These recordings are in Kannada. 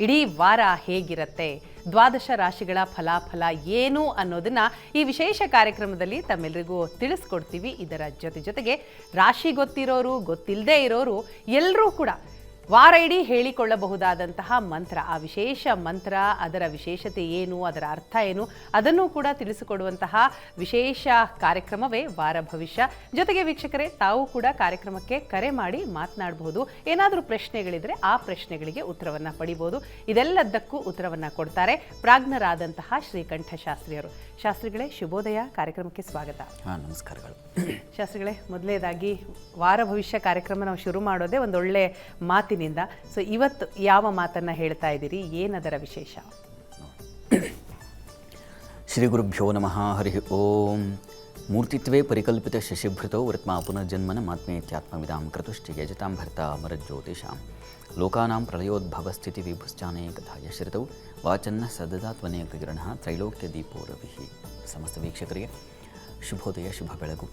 ಇಡೀ ವಾರ ಹೇಗಿರುತ್ತೆ, ದ್ವಾದಶ ರಾಶಿಗಳ ಫಲಾಫಲ ಏನು ಅನ್ನೋದನ್ನ ಈ ವಿಶೇಷ ಕಾರ್ಯಕ್ರಮದಲ್ಲಿ ತಮ್ಮೆಲ್ಲರಿಗೂ ತಿಳಿಸ್ಕೊಡ್ತೀವಿ. ಇದರ ಜೊತೆಗೆ ರಾಶಿ ಗೊತ್ತಿರೋರು, ಗೊತ್ತಿಲ್ಲದೆ ಇರೋರು ಎಲ್ಲರೂ ಕೂಡ ವಾರ ಇಡೀ ಹೇಳಿಕೊಳ್ಳಬಹುದಾದಂತಹ ಮಂತ್ರ, ಆ ವಿಶೇಷ ಮಂತ್ರ, ಅದರ ವಿಶೇಷತೆ ಏನು, ಅದರ ಅರ್ಥ ಏನು, ಅದನ್ನು ಕೂಡ ತಿಳಿಸಿಕೊಡುವಂತಹ ವಿಶೇಷ ಕಾರ್ಯಕ್ರಮವೇ ವಾರ ಭವಿಷ್ಯ. ಜೊತೆಗೆ ವೀಕ್ಷಕರೇ, ತಾವು ಕೂಡ ಕಾರ್ಯಕ್ರಮಕ್ಕೆ ಕರೆ ಮಾಡಿ ಮಾತನಾಡಬಹುದು. ಏನಾದರೂ ಪ್ರಶ್ನೆಗಳಿದ್ರೆ ಆ ಪ್ರಶ್ನೆಗಳಿಗೆ ಉತ್ತರವನ್ನು ಪಡಿಬಹುದು. ಇದೆಲ್ಲದಕ್ಕೂ ಉತ್ತರವನ್ನು ಕೊಡ್ತಾರೆ ಪ್ರಾಜ್ಞರಾದಂತಹ ಶ್ರೀಕಂಠ ಶಾಸ್ತ್ರಿಯವರು. ಶಾಸ್ತ್ರಿಗಳೇ, ಶುಭೋದಯ, ಕಾರ್ಯಕ್ರಮಕ್ಕೆ ಸ್ವಾಗತ. ನಮಸ್ಕಾರಗಳು ಶಾಸ್ತ್ರಿಗಳೇ. ಮೊದಲನೇದಾಗಿ ವಾರ ಭವಿಷ್ಯ ಕಾರ್ಯಕ್ರಮ ನಾವು ಶುರು ಮಾಡೋದೇ ಒಂದೊಳ್ಳೆ ಮಾತಿನಿಂದ. ಸೊ ಇವತ್ತು ಯಾವ ಮಾತನ್ನ ಹೇಳ್ತಾ ಇದ್ದೀರಿ, ಏನದರ ವಿಶೇಷ? ಶ್ರೀ ಗುರುಭ್ಯೋ ನಮಃ. ಹರಿ ಓಂ. ಮೂರ್ತಿತ್ವೇ ಪರಿಕಲ್ಪಿತ ಶಶಿಭೃತೋ ವೃತ್ಮಾ ಪುನರ್ಜನ್ಮನ ಮಾತ್ಮೇತ್ಯಾತ್ಮವಿದಾಂ ಕೃತುಶ್ಚ ಯಜತಾಂ ಭರ್ತಾ ಅಮರಜ್ಯೋತಿಷಾಂ ಲೋಕಾನಾಂ ಪ್ರಳಯೋದ್ಭವ ಸ್ಥಿತಿ ವಿಭುಶ್ಚಾನೇಕಥಾಯ ಶ್ರಿತೌ ವಾಚನ್ನ ಸದದಾತ್ವನೇಕ ಕಿರಣ ತ್ರೈಲೋಕ್ಯ ದೀಪೋ ರವಿಃ. ಸಮಸ್ತ ವೀಕ್ಷಕರಿಗೆ ಶುಭೋದಯ, ಶುಭ ಬೆಳಗು.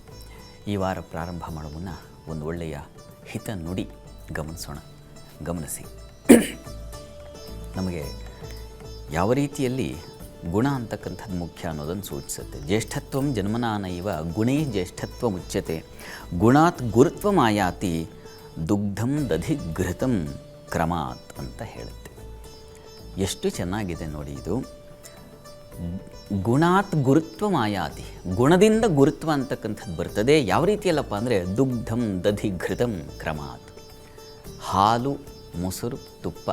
ಈ ವಾರ ಪ್ರಾರಂಭ ಮಾಡೋ ಮುನ್ನ ಒಂದು ಒಳ್ಳೆಯ ಹಿತ ನುಡಿ ಗಮನಿಸಿ. ನಮಗೆ ಯಾವ ರೀತಿಯಲ್ಲಿ ಗುಣ ಅಂತಕ್ಕಂಥದ್ದು ಮುಖ್ಯ ಅನ್ನೋದನ್ನು ಸೂಚಿಸುತ್ತೆ. ಜ್ಯೇಷ್ಠತ್ವಂ ಜನ್ಮನಾನೈವ ಗುಣೇ ಜ್ಯೇಷ್ಠತ್ವ ಮುಚ್ಯತೆ, ಗುಣಾತ್ ಗುರುತ್ವಮಾಯಾತಿ ದುಗ್ಧಂ ದಧಿಘೃತಂ ಕ್ರಮಾತ್ ಅಂತ ಹೇಳುತ್ತೆ. ಎಷ್ಟು ಚೆನ್ನಾಗಿದೆ ನೋಡಿ ಇದು. ಗುಣಾತ್ ಗುರುತ್ವ ಮಾಯಾತಿ, ಗುಣದಿಂದ ಗುರುತ್ವ ಅಂತಕ್ಕಂಥದ್ದು ಬರ್ತದೆ. ಯಾವ ರೀತಿಯಲ್ಲಪ್ಪ ಅಂದರೆ ದುಗ್ಧಂ ದಧಿಘೃತಂ ಕ್ರಮಾತ್. ಹಾಲು, ಮೊಸರು, ತುಪ್ಪ.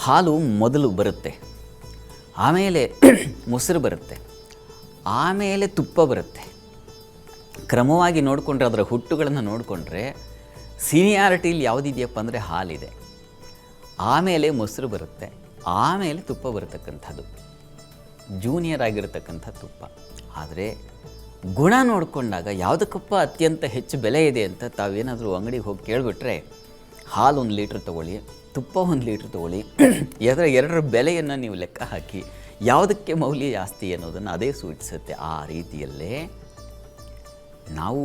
ಹಾಲು ಮೊದಲು ಬರುತ್ತೆ, ಆಮೇಲೆ ಮೊಸರು ಬರುತ್ತೆ, ಆಮೇಲೆ ತುಪ್ಪ ಬರುತ್ತೆ. ಕ್ರಮವಾಗಿ ನೋಡಿಕೊಂಡ್ರೆ, ಅದರ ಹುಟ್ಟುಗಳನ್ನು ನೋಡಿಕೊಂಡ್ರೆ ಸೀನಿಯಾರಿಟಿಲಿ ಯಾವುದಿದೆಯಪ್ಪ ಅಂದರೆ ಹಾಲಿದೆ, ಆಮೇಲೆ ಮೊಸರು ಬರುತ್ತೆ, ಆಮೇಲೆ ತುಪ್ಪ ಬರತಕ್ಕಂಥದ್ದು ಜೂನಿಯರ್ ಆಗಿರತಕ್ಕಂಥ ತುಪ್ಪ. ಆದರೆ ಗುಣ ನೋಡಿಕೊಂಡಾಗ ಯಾವುದಕ್ಕಪ್ಪ ಅತ್ಯಂತ ಹೆಚ್ಚು ಬೆಲೆ ಇದೆ ಅಂತ ತಾವೇನಾದರೂ ಅಂಗಡಿಗೆ ಹೋಗಿ ಕೇಳಿಬಿಟ್ರೆ, ಹಾಲು 1 ಲೀಟ್ರ್ ತೊಗೊಳ್ಳಿ, ತುಪ್ಪ 1 ಲೀಟ್ರ್ ತೊಗೊಳ್ಳಿ, ಎರಡರ ಬೆಲೆಯನ್ನು ನೀವು ಲೆಕ್ಕ ಹಾಕಿ ಯಾವುದಕ್ಕೆ ಮೌಲ್ಯ ಜಾಸ್ತಿ ಅನ್ನೋದನ್ನು ಅದೇ ಸೂಚಿಸುತ್ತೆ. ಆ ರೀತಿಯಲ್ಲೇ ನಾವು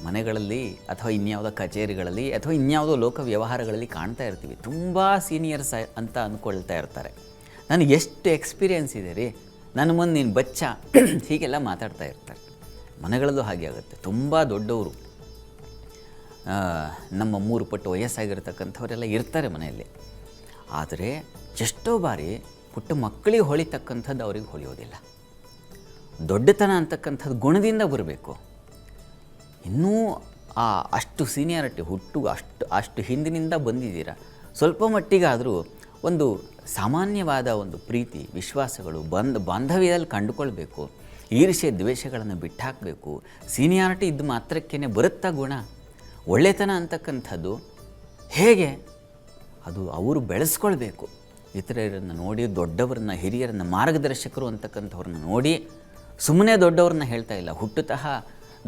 ಮನೆಗಳಲ್ಲಿ ಅಥವಾ ಇನ್ಯಾವುದೋ ಕಚೇರಿಗಳಲ್ಲಿ ಅಥವಾ ಇನ್ಯಾವುದೋ ಲೋಕ ವ್ಯವಹಾರಗಳಲ್ಲಿ ಕಾಣ್ತಾ ಇರ್ತೀವಿ. ತುಂಬ ಸೀನಿಯರ್ಸ್ ಅಂತ ಅಂದ್ಕೊಳ್ತಾ ಇರ್ತಾರೆ. ನನಗೆ ಎಷ್ಟು ಎಕ್ಸ್ಪೀರಿಯೆನ್ಸ್ ಇದೆ ರೀ, ನನ್ನ ಮುಂದೆ ನೀನು ಬಚ್ಚ, ಹೀಗೆಲ್ಲ ಮಾತಾಡ್ತಾ ಇರ್ತಾರೆ. ಮನೆಗಳಲ್ಲೂ ಹಾಗೆ ಆಗುತ್ತೆ. ತುಂಬ ದೊಡ್ಡವರು, ನಮ್ಮ 3 ಪಟ್ಟು ವಯಸ್ಸಾಗಿರ್ತಕ್ಕಂಥವರೆಲ್ಲ ಇರ್ತಾರೆ ಮನೆಯಲ್ಲಿ. ಆದರೆ ಎಷ್ಟೋ ಬಾರಿ ಪುಟ್ಟ ಮಕ್ಕಳಿಗೆ ಹೊಳಿತಕ್ಕಂಥದ್ದು ಅವ್ರಿಗೆ ಹೊಳೆಯೋದಿಲ್ಲ. ದೊಡ್ಡತನ ಅಂತಕ್ಕಂಥದ್ದು ಗುಣದಿಂದ ಬರಬೇಕು. ಇನ್ನೂ ಅಷ್ಟು ಸೀನಿಯಾರಿಟಿ ಅಷ್ಟು ಹಿಂದಿನಿಂದ ಬಂದಿದ್ದೀರ, ಸ್ವಲ್ಪ ಮಟ್ಟಿಗಾದರೂ ಒಂದು ಸಾಮಾನ್ಯವಾದ ಒಂದು ಪ್ರೀತಿ, ವಿಶ್ವಾಸಗಳು, ಬಾಂಧವ್ಯದಲ್ಲಿ ಕಂಡುಕೊಳ್ಬೇಕು. ಈರ್ಷ್ಯೆ ದ್ವೇಷಗಳನ್ನು ಬಿಟ್ಟಾಕಬೇಕು. ಸೀನಿಯಾರಿಟಿ ಇದ್ದು ಮಾತ್ರಕ್ಕೇ ಬರುತ್ತಾ ಗುಣ? ಒಳ್ಳೆತನ ಅಂತಕ್ಕಂಥದ್ದು ಹೇಗೆ ಅದು ಅವರು ಬೆಳೆಸ್ಕೊಳ್ಬೇಕು. ಇತರರನ್ನು ನೋಡಿ, ದೊಡ್ಡವರನ್ನ, ಹಿರಿಯರನ್ನು, ಮಾರ್ಗದರ್ಶಕರು ಅಂತಕ್ಕಂಥವ್ರನ್ನ ನೋಡಿ ಸುಮ್ಮನೆ ದೊಡ್ಡವ್ರನ್ನ ಹೇಳ್ತಾ ಇಲ್ಲ. ಹುಟ್ಟುತಃ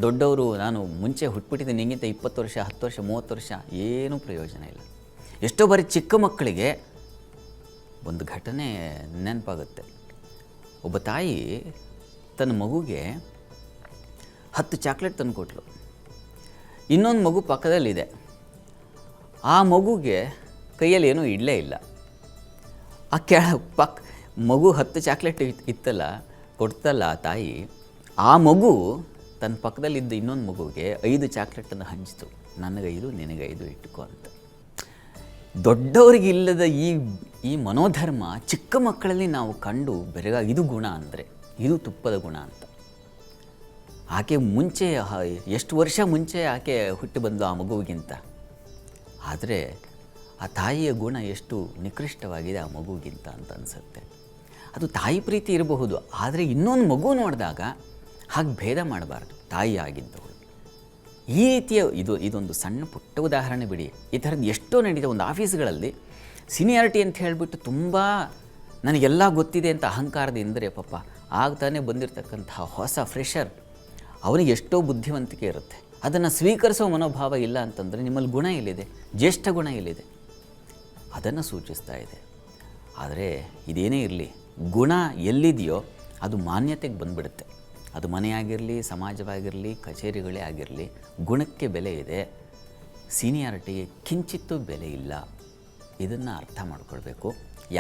ದೊಡ್ಡವರು, ನಾನು ಮುಂಚೆ ಹುಟ್ಬಿಟ್ಟಿದ್ದೀನಿ, ನಿಂಗಿಂತ 20 ವರ್ಷ, 10 ವರ್ಷ, 30 ವರ್ಷ, ಏನೂ ಪ್ರಯೋಜನ ಇಲ್ಲ. ಎಷ್ಟೋ ಬಾರಿ ಚಿಕ್ಕ ಮಕ್ಕಳಿಗೆ ಒಂದು ಘಟನೆ ನೆನಪಾಗುತ್ತೆ. ಒಬ್ಬ ತಾಯಿ ತನ್ನ ಮಗುಗೆ 10 ಚಾಕ್ಲೇಟ್ ತಂದು ಕೊಟ್ಟಳು. ಇನ್ನೊಂದು ಮಗು ಪಕ್ಕದಲ್ಲಿದೆ. ಆ ಮಗುಗೆ ಕೈಯಲ್ಲಿ ಏನೂ ಇಡಲೇ ಇಲ್ಲ. ಆ ಮಗು 10 ಚಾಕ್ಲೇಟ್ ಇತ್ತಲ್ಲ, ಕೊಡ್ತಲ್ಲ ಆ ತಾಯಿ, ಆ ಮಗು ತನ್ನ ಪಕ್ಕದಲ್ಲಿದ್ದ ಇನ್ನೊಂದು ಮಗುವಿಗೆ 5 ಚಾಕ್ಲೇಟನ್ನು ಹಂಚಿತು. ನನಗೈದು, ನಿನಗೈದು ಇಟ್ಟುಕೋ ಅಂತ. ದೊಡ್ಡವರಿಗಿಲ್ಲದ ಈ ಮನೋಧರ್ಮ ಚಿಕ್ಕ ಮಕ್ಕಳಲ್ಲಿ ನಾವು ಕಂಡು ಬೆರಗ. ಇದು ಗುಣ ಅಂದರೆ, ಇದು ತುಪ್ಪದ ಗುಣ ಅಂತ. ಆಕೆ ಮುಂಚೆ ಎಷ್ಟು ವರ್ಷ ಮುಂಚೆ ಆಕೆ ಹುಟ್ಟಿ ಬಂದು ಆ ಮಗುವಿಗಿಂತ. ಆದರೆ ಆ ತಾಯಿಯ ಗುಣ ಎಷ್ಟು ನಿಕೃಷ್ಟವಾಗಿದೆ ಆ ಮಗುವಿಗಿಂತ ಅಂತ ಅನಿಸುತ್ತೆ. ಅದು ತಾಯಿ ಪ್ರೀತಿ ಇರಬಹುದು, ಆದರೆ ಇನ್ನೊಂದು ಮಗು ನೋಡಿದಾಗ ಹಾಗೆ ಭೇದ ಮಾಡಬಾರ್ದು. ತಾಯಿ ಆಗಿದ್ದವಳು ಈ ರೀತಿಯ ಇದೊಂದು ಸಣ್ಣ ಪುಟ್ಟ ಉದಾಹರಣೆ ಬಿಡಿ. ಈ ಥರದ್ದು ಎಷ್ಟೋ ನಡೀತದೆ. ಒಂದು ಆಫೀಸ್ಗಳಲ್ಲಿ ಸೀನಿಯಾರಿಟಿ ಅಂತ ಹೇಳಿಬಿಟ್ಟು ತುಂಬ ನನಗೆಲ್ಲ ಗೊತ್ತಿದೆ ಅಂತ ಅಹಂಕಾರದಿಂದರೆ ಪಾಪ ಆಗ್ತಾನೆ ಬಂದಿರತಕ್ಕಂತಹ ಹೊಸ ಫ್ರೆಷರ್, ಅವನಿಗೆ ಎಷ್ಟೋ ಬುದ್ಧಿವಂತಿಕೆ ಇರುತ್ತೆ. ಅದನ್ನು ಸ್ವೀಕರಿಸೋ ಮನೋಭಾವ ಇಲ್ಲ ಅಂತಂದರೆ ನಿಮ್ಮಲ್ಲಿ ಗುಣ ಎಲ್ಲಿದೆ? ಜ್ಯೇಷ್ಠ ಗುಣ ಎಲ್ಲಿದೆ? ಅದನ್ನು ಸೂಚಿಸ್ತಾ ಇದೆ. ಆದರೆ ಇದೇನೇ ಇರಲಿ, ಗುಣ ಎಲ್ಲಿದೆಯೋ ಅದು ಮಾನ್ಯತೆಗೆ ಬಂದುಬಿಡುತ್ತೆ. ಅದು ಮನೆಯಾಗಿರಲಿ, ಸಮಾಜವಾಗಿರಲಿ, ಕಚೇರಿಗಳೇ ಆಗಿರಲಿ, ಗುಣಕ್ಕೆ ಬೆಲೆ ಇದೆ. ಸೀನಿಯಾರಿಟಿಗೆ ಕಿಂಚಿತ್ತೂ ಬೆಲೆ ಇಲ್ಲ. ಇದನ್ನು ಅರ್ಥ ಮಾಡ್ಕೊಳ್ಬೇಕು.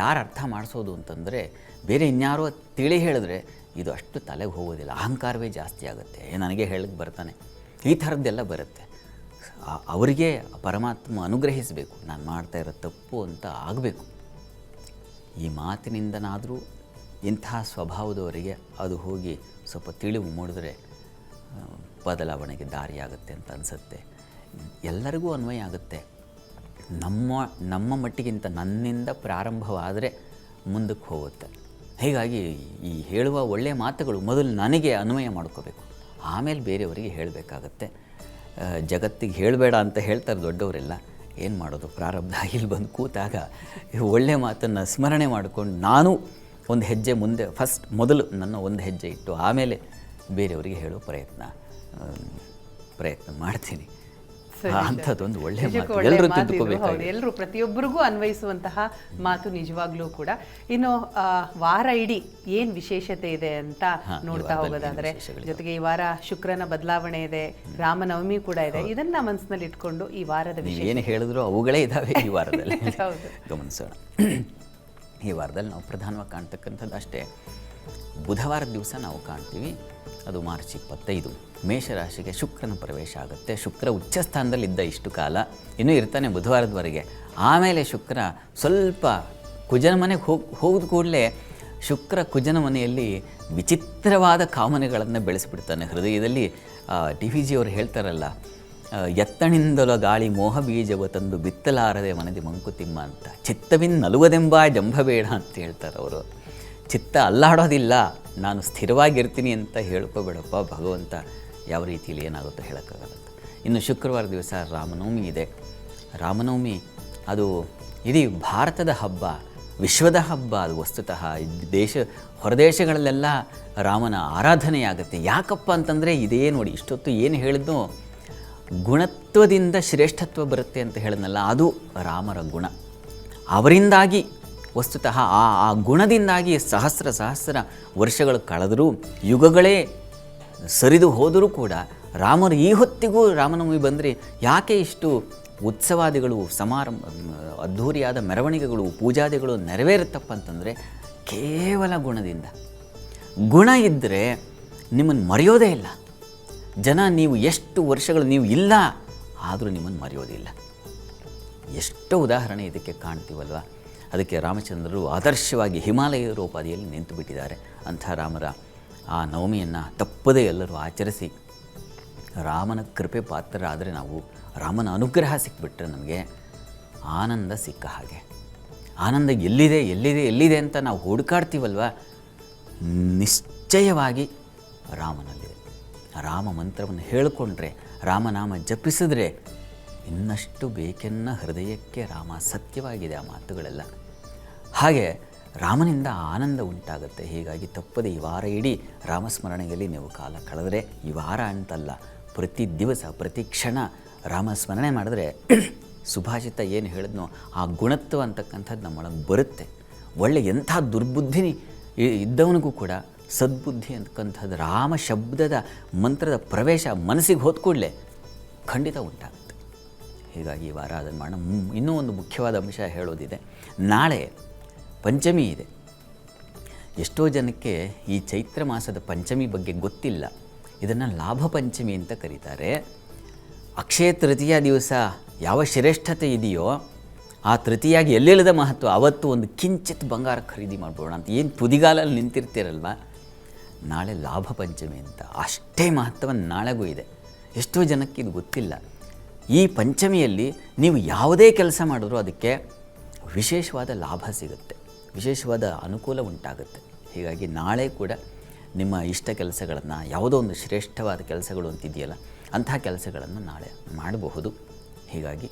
ಯಾರು ಅರ್ಥ ಮಾಡಿಸೋದು ಅಂತಂದರೆ ಬೇರೆ ಇನ್ಯಾರೋ ತಿಳಿ ಹೇಳಿದ್ರೆ ಇದು ಅಷ್ಟು ತಲೆಗೆ ಹೋಗೋದಿಲ್ಲ, ಅಹಂಕಾರವೇ ಜಾಸ್ತಿ ಆಗುತ್ತೆ. ನನಗೆ ಹೇಳಕ್ಕೆ ಬರ್ತಾನೆ, ಈ ಥರದ್ದೆಲ್ಲ ಬರುತ್ತೆ. ಅವರಿಗೆ ಪರಮಾತ್ಮ ಅನುಗ್ರಹಿಸಬೇಕು, ನಾನು ಮಾಡ್ತಾ ಇರೋ ತಪ್ಪು ಅಂತ ಆಗಬೇಕು. ಈ ಮಾತಿನಿಂದನಾದರೂ ಇಂತಹ ಸ್ವಭಾವದವರಿಗೆ ಅದು ಹೋಗಿ ಸ್ವಲ್ಪ ತಿಳಿವು ಮೂಡಿದ್ರೆ ಬದಲಾವಣೆಗೆ ದಾರಿಯಾಗುತ್ತೆ ಅಂತ ಅನಿಸುತ್ತೆ. ಎಲ್ಲರಿಗೂ ಅನ್ವಯ ಆಗುತ್ತೆ. ನಮ್ಮ ಮಟ್ಟಿಗಿಂತ ನನ್ನಿಂದ ಪ್ರಾರಂಭವಾದರೆ ಮುಂದಕ್ಕೆ ಹೋಗುತ್ತೆ. ಹೀಗಾಗಿ ಈ ಹೇಳುವ ಒಳ್ಳೆಯ ಮಾತುಗಳು ಮೊದಲು ನನಗೆ ಅನ್ವಯ ಮಾಡ್ಕೋಬೇಕು, ಆಮೇಲೆ ಬೇರೆಯವರಿಗೆ ಹೇಳಬೇಕಾಗತ್ತೆ. ಜಗತ್ತಿಗೆ ಹೇಳಬೇಡ ಅಂತ ಹೇಳ್ತಾರೆ ದೊಡ್ಡವರೆಲ್ಲ. ಏನು ಮಾಡೋದು, ಪ್ರಾರಬ್ಧ ಇಲ್ಲಿ ಬಂದು ಕೂತಾಗ ಒಳ್ಳೆಯ ಮಾತನ್ನು ಸ್ಮರಣೆ ಮಾಡಿಕೊಂಡು ನಾನು ಒಂದು ಹೆಜ್ಜೆ ಮುಂದೆ ಮೊದಲು ನನ್ನ ಒಂದು ಹೆಜ್ಜೆ ಇಟ್ಟು ಆಮೇಲೆ ಬೇರೆಯವರಿಗೆ ಹೇಳೋ ಪ್ರಯತ್ನ ಮಾಡ್ತೀನಿ. ಅಂಥದ್ದೊಂದು ಒಳ್ಳೆಯ ಮಾತು ಎಲ್ಲರೂ ತಿಳ್ಕೋಬೇಕು. ಎಲ್ಲರೂ ಪ್ರತಿಯೊಬ್ಬರಿಗೂ ಅನ್ವಯಿಸುವಂತಹ ಮಾತು ನಿಜವಾಗ್ಲೂ ಕೂಡ. ಇನ್ನು ವಾರ ಇಡೀ ಏನು ವಿಶೇಷತೆ ಇದೆ ಅಂತ ನೋಡ್ತಾ ಹೋಗೋದಾದ್ರೆ, ಜೊತೆಗೆ ಈ ವಾರ ಶುಕ್ರನ ಬದಲಾವಣೆ ಇದೆ, ರಾಮನವಮಿ ಕೂಡ ಇದೆ. ಇದನ್ನ ಮನಸ್ಸಿನಲ್ಲಿ ಇಟ್ಕೊಂಡು ಈ ವಾರದ ವಿಷಯ ಏನು ಹೇಳಿದ್ರು ಅವುಗಳೇ ಇದ್ದಾವೆ ಈ ವಾರದಲ್ಲಿ. ಗಮನಿಸೋಣ. ಈ ವಾರದಲ್ಲಿ ನಾವು ಪ್ರಧಾನವಾಗಿ ಕಾಣ್ತಕ್ಕಂಥದ್ದು ಅಷ್ಟೇ. ಬುಧವಾರದ ದಿವಸ ನಾವು ಕಾಣ್ತೀವಿ, ಅದು ಮಾರ್ಚ್ 25, ಮೇಷರಾಶಿಗೆ ಶುಕ್ರನ ಪ್ರವೇಶ ಆಗುತ್ತೆ. ಶುಕ್ರ ಉಚ್ಚ ಸ್ಥಾನದಲ್ಲಿದ್ದ ಇಷ್ಟು ಕಾಲ, ಇನ್ನೂ ಇರ್ತಾನೆ ಬುಧವಾರದವರೆಗೆ. ಆಮೇಲೆ ಶುಕ್ರ ಸ್ವಲ್ಪ ಕುಜನ ಮನೆಗೆ ಹೋಗಿದ ಕೂಡಲೇ ಶುಕ್ರ ಕುಜನ ಮನೆಯಲ್ಲಿ ವಿಚಿತ್ರವಾದ ಕಾಮನೆಗಳನ್ನು ಬೆಳೆಸಿಬಿಡ್ತಾನೆ ಹೃದಯದಲ್ಲಿ. DVG ಅವರು ಹೇಳ್ತಾರಲ್ಲ, ಎತ್ತಣಿಂದಲ ಗಾಳಿ ಮೋಹ ಬೀಜವ ತಂದು ಬಿತ್ತಲಾರದೆ ಮನದಿ ಮಂಕುತಿಮ್ಮ ಅಂತ. ಚಿತ್ತವಿನ್ ನಲುವದೆಂಬ ಜಂಭಬೇಡ ಅಂತ ಹೇಳ್ತಾರೆ ಅವರು. ಚಿತ್ತ ಅಲ್ಲಾಡೋದಿಲ್ಲ, ನಾನು ಸ್ಥಿರವಾಗಿರ್ತೀನಿ ಅಂತ ಹೇಳ್ಕೋಬೇಡಪ್ಪ ಭಗವಂತ. ಯಾವ ರೀತಿಯಲ್ಲಿ ಏನಾಗುತ್ತೋ ಹೇಳೋಕ್ಕಾಗಲ್ಲ. ಇನ್ನು ಶುಕ್ರವಾರ ದಿವಸ ರಾಮನವಮಿ ಇದೆ. ರಾಮನವಮಿ ಅದು ಇಡೀ ಭಾರತದ ಹಬ್ಬ, ವಿಶ್ವದ ಹಬ್ಬ. ಅದು ವಸ್ತುತಃ ಹೊರದೇಶಗಳಲ್ಲೆಲ್ಲ ರಾಮನ ಆರಾಧನೆಯಾಗುತ್ತೆ. ಯಾಕಪ್ಪ ಅಂತಂದರೆ ಇದೇ ನೋಡಿ, ಇಷ್ಟೊತ್ತು ಏನು ಹೇಳಿದ್ನೋ ಗುಣತ್ವದಿಂದ ಶ್ರೇಷ್ಠತ್ವ ಬರುತ್ತೆ ಅಂತ ಹೇಳಿದ್ನಲ್ಲ, ಅದು ರಾಮರ ಗುಣ. ಅವರಿಂದಾಗಿ ವಸ್ತುತಃ ಆ ಗುಣದಿಂದಾಗಿ ಸಹಸ್ರ ವರ್ಷಗಳು ಕಳೆದರೂ, ಯುಗಗಳೇ ಸರಿದು ಹೋದರೂ ಕೂಡ ರಾಮರು ಈ ಹೊತ್ತಿಗೂ ರಾಮನವಮಿ ಬಂದರೆ ಯಾಕೆ ಇಷ್ಟು ಉತ್ಸವಾದಿಗಳು, ಸಮಾರಂಭ, ಅದ್ಧೂರಿಯಾದ ಮೆರವಣಿಗೆಗಳು, ಪೂಜಾದಿಗಳು ನೆರವೇರುತ್ತಪ್ಪ ಅಂತಂದರೆ ಕೇವಲ ಗುಣದಿಂದ. ಗುಣ ಇದ್ದರೆ ನಿಮ್ಮನ್ನು ಮರೆಯೋದೇ ಇಲ್ಲ ಜನ. ನೀವು ಎಷ್ಟು ವರ್ಷಗಳು ನೀವು ಇಲ್ಲ ಆದರೂ ನಿಮ್ಮನ್ನು ಮರೆಯೋದಿಲ್ಲ. ಎಷ್ಟೋ ಉದಾಹರಣೆ ಇದಕ್ಕೆ ಕಾಣ್ತೀವಲ್ವ. ಅದಕ್ಕೆ ರಾಮಚಂದ್ರರು ಆದರ್ಶವಾಗಿ ಹಿಮಾಲಯ ರೂಪಾದಿಯಲ್ಲಿ ನಿಂತು ಬಿಟ್ಟಿದ್ದಾರೆ. ಅಂಥ ರಾಮರ ಆ ನವಮಿಯನ್ನು ತಪ್ಪದೇ ಎಲ್ಲರೂ ಆಚರಿಸಿ ರಾಮನ ಕೃಪೆ ಪಾತ್ರರಾದರೆ ನಾವು, ರಾಮನ ಅನುಗ್ರಹ ಸಿಕ್ಬಿಟ್ರೆ ನಮಗೆ ಆನಂದ ಸಿಕ್ಕ ಹಾಗೆ. ಆನಂದ ಎಲ್ಲಿದೆ ಅಂತ ನಾವು ಹುಡುಕಾಡ್ತೀವಲ್ವ, ನಿಶ್ಚಯವಾಗಿ ರಾಮನಲ್ಲಿದೆ. ರಾಮ ಮಂತ್ರವನ್ನು ಹೇಳಿಕೊಂಡ್ರೆ, ರಾಮನಾಮ ಜಪಿಸಿದ್ರೆ ಇನ್ನಷ್ಟು ಬೇಕೆನ್ನ ಹೃದಯಕ್ಕೆ ರಾಮ ಸತ್ಯವಾಗಿದೆ ಆ ಮಾತುಗಳೆಲ್ಲ. ಹಾಗೆ ರಾಮನಿಂದ ಆನಂದ ಉಂಟಾಗುತ್ತೆ. ಹೀಗಾಗಿ ತಪ್ಪದೆ ಈ ವಾರ ಇಡೀ ರಾಮಸ್ಮರಣೆಯಲ್ಲಿ ನೀವು ಕಾಲ ಕಳೆದರೆ, ಈ ವಾರ ಅಂತಲ್ಲ, ಪ್ರತಿ ದಿವಸ ಪ್ರತಿ ಕ್ಷಣ ರಾಮಸ್ಮರಣೆ ಮಾಡಿದ್ರೆ ಸುಭಾಷಿತ ಏನು ಹೇಳಿದ್ನೋ ಆ ಗುಣತ್ವ ಅಂತಕ್ಕಂಥದ್ದು ನಮ್ಮೊಳಗೆ ಬರುತ್ತೆ. ಒಳ್ಳೆ ಎಂಥ ದುರ್ಬುದ್ಧಿ ಇದ್ದವನಿಗೂ ಕೂಡ ಸದ್ಬುದ್ಧಿ ಅಂತಕ್ಕಂಥದ್ದು ರಾಮ ಶಬ್ದದ ಮಂತ್ರದ ಪ್ರವೇಶ ಮನಸ್ಸಿಗೆ ಹೋದ ಕೂಡಲೇ ಖಂಡಿತ ಉಂಟಾಗುತ್ತೆ. ಹೀಗಾಗಿ ಈ ವಾರ ಅದನ್ನು ಮಾಡೋಣ. ಇನ್ನೂ ಒಂದು ಮುಖ್ಯವಾದ ಅಂಶ ಹೇಳೋದಿದೆ. ನಾಳೆ ಪಂಚಮಿ ಇದೆ. ಎಷ್ಟೋ ಜನಕ್ಕೆ ಈ ಚೈತ್ರ ಮಾಸದ ಪಂಚಮಿ ಬಗ್ಗೆ ಗೊತ್ತಿಲ್ಲ. ಇದನ್ನು ಲಾಭ ಪಂಚಮಿ ಅಂತ ಕರೀತಾರೆ. ಅಕ್ಷಯ ತೃತೀಯ ದಿವಸ ಯಾವ ಶ್ರೇಷ್ಠತೆ ಇದೆಯೋ ಆ ತೃತೀಯಾಗಿ ಎಲ್ಲೆಲ್ಲದ ಮಹತ್ವ. ಅವತ್ತು ಒಂದು ಕಿಂಚಿತ್ ಬಂಗಾರ ಖರೀದಿ ಮಾಡ್ಬೋಣ ಅಂತ ಏನು ತುದಿಗಾಲಲ್ಲಿ ನಿಂತಿರ್ತೀರಲ್ವ, ನಾಳೆ ಲಾಭ ಪಂಚಮಿ ಅಂತ. ಅಷ್ಟೇ ಮಹತ್ವ ನಾಳೆಗೂ ಇದೆ. ಎಷ್ಟೋ ಜನಕ್ಕೆ ಇದು ಗೊತ್ತಿಲ್ಲ. ಈ ಪಂಚಮಿಯಲ್ಲಿ ನೀವು ಯಾವುದೇ ಕೆಲಸ ಮಾಡಿದ್ರೂ ಅದಕ್ಕೆ ವಿಶೇಷವಾದ ಲಾಭ ಸಿಗುತ್ತೆ, ವಿಶೇಷವಾದ ಅನುಕೂಲ ಉಂಟಾಗುತ್ತೆ. ಹೀಗಾಗಿ ನಾಳೆ ಕೂಡ ನಿಮ್ಮ ಇಷ್ಟ ಕೆಲಸಗಳನ್ನು, ಯಾವುದೋ ಒಂದು ಶ್ರೇಷ್ಠವಾದ ಕೆಲಸಗಳು ಅಂತಿದೆಯಲ್ಲ, ಅಂಥ ಕೆಲಸಗಳನ್ನು ನಾಳೆ ಮಾಡಬಹುದು. ಹೀಗಾಗಿ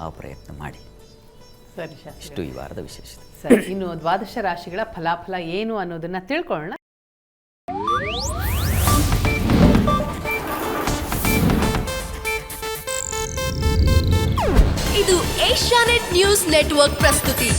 ಆ ಪ್ರಯತ್ನ ಮಾಡಿ. ಸರಿ, ಇಷ್ಟು ಈ ವಾರದ ವಿಶೇಷತೆ. ಸರಿ, ಇನ್ನು ದ್ವಾದಶ ರಾಶಿಗಳ ಫಲಾಫಲ ಏನು ಅನ್ನೋದನ್ನು ತಿಳ್ಕೊಳ್ಳೋಣ. ಇದು ಏಷ್ಯಾನೆಟ್ ನ್ಯೂಸ್ ನೆಟ್ವರ್ಕ್ ಪ್ರಸ್ತುತಿ.